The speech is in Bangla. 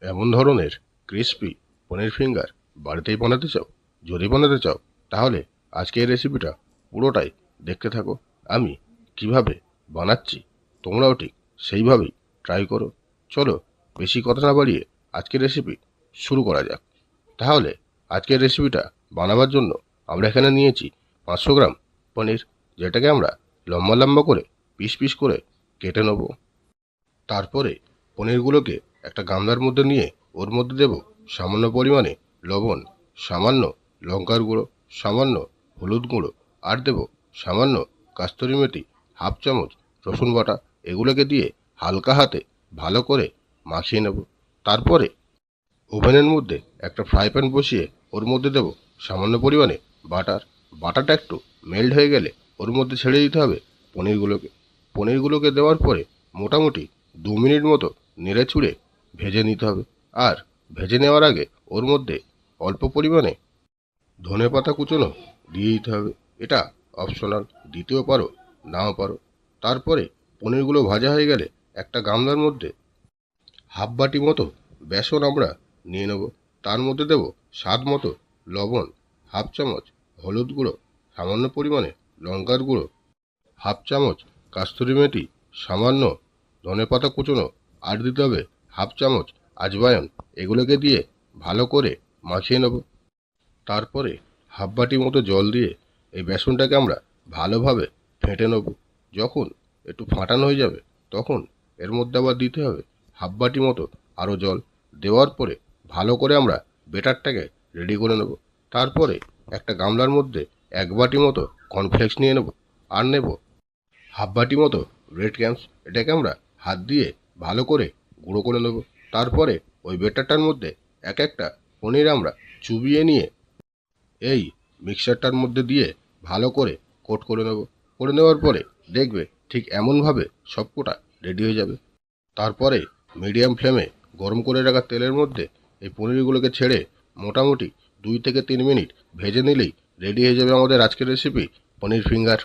এমন ধরনের ক্রিস্পি পনির ফিঙ্গার বাড়িতেই বানাতে চাও? যদি বানাতে চাও তাহলে আজকে এই রেসিপিটা পুরোটাই দেখতে থাকো। আমি কিভাবে বানাচ্ছি তোমরাও ঠিক সেইভাবেই ট্রাই করো। চলো বেশি কথা না বাড়িয়ে আজকের রেসিপি শুরু করা যাক। তাহলে আজকের রেসিপিটা বানাবার জন্য আমরা এখানে নিয়েছি 500 গ্রাম পনির, যেটাকে আমরা লম্বা লম্বা করে পিস পিস করে কেটে নেব। তারপরে পনিরগুলোকে একটা গামলার মধ্যে নিয়ে ওর মধ্যে দেব সামান্য পরিমাণে লবণ, সামান্য লঙ্কার গুঁড়ো, সামান্য হলুদ গুঁড়ো, আর দেব সামান্য কাস্তুরি মেথি, হাফ চামচ রসুন বাটা। এগুলোকে দিয়ে হালকা হাতে ভালো করে মাখিয়ে নেব। তারপরে ওভেনের মধ্যে একটা ফ্রাই প্যান বসিয়ে ওর মধ্যে দেব সামান্য পরিমাণে বাটার। বাটারটা একটু মেল্ট হয়ে গেলে ওর মধ্যে ছেড়ে দিতে হবে পনিরগুলোকে। পনিরগুলোকে দেওয়ার পরে মোটামুটি 2 মিনিট মতো নেড়ে চুড়ে ভেজে নিতে হবে। আর ভেজে নেওয়ার আগে ওর মধ্যে অল্প পরিমাণে ধনেপাতা কুচোনো দিয়ে দিতে হবে। এটা অপশনাল, দিতেও পারো নাও পারো। তারপরে পনিরগুলো ভাজা হয়ে গেলে একটা গামলার মধ্যে হাফ বাটি মতো বেসন আমরা নিয়ে নেব। তার মধ্যে দেব স্বাদ মতো লবণ, হাফ চামচ হলুদ গুঁড়ো, সামান্য পরিমাণে লঙ্কার গুঁড়ো, হাফ চামচ কাস্তুরি মেথি, সামান্য ধনেপাতা কুচোনো, আর দিতে হবে হাফ চামচ আজওয়াইন। এগুলোকে দিয়ে ভালো করে মাখিয়ে নেব। তারপরে হাফ বাটি মতো জল দিয়ে এই বেসনটাকে আমরা ভালোভাবে ফেটে নেব। যখন একটু ফাটানো হয়ে যাবে তখন এর মধ্যে আবার দিতে হবে হাফ বাটি মতো আরও জল। দেওয়ার পরে ভালো করে আমরা বেটারটাকে রেডি করে নেব। তারপরে একটা গামলার মধ্যে 1 বাটি মতো কর্নফ্লেক্স নিয়ে নেব, আর নেব হাফ বাটি মতো রেড ক্যাম্পস। এটাকে আমরা হাত দিয়ে ভালো করে গুঁড়ো করে নেব। তারপরে ওই বেটারটার মধ্যে এক একটা পনির আমরা চুবিয়ে নিয়ে এই মিক্সারটার মধ্যে দিয়ে ভালো করে কোট করে নেব। করে নেওয়ার পরে দেখবে ঠিক এমনভাবে সবকটা রেডি হয়ে যাবে। তারপরে মিডিয়াম ফ্লেমে গরম করে রাখা তেলের মধ্যে এই পনিরগুলোকে ছেড়ে মোটামুটি 2 থেকে 3 মিনিট ভেজে নিলেই রেডি হয়ে যাবে আমাদের আজকের রেসিপি পনির ফিঙ্গার।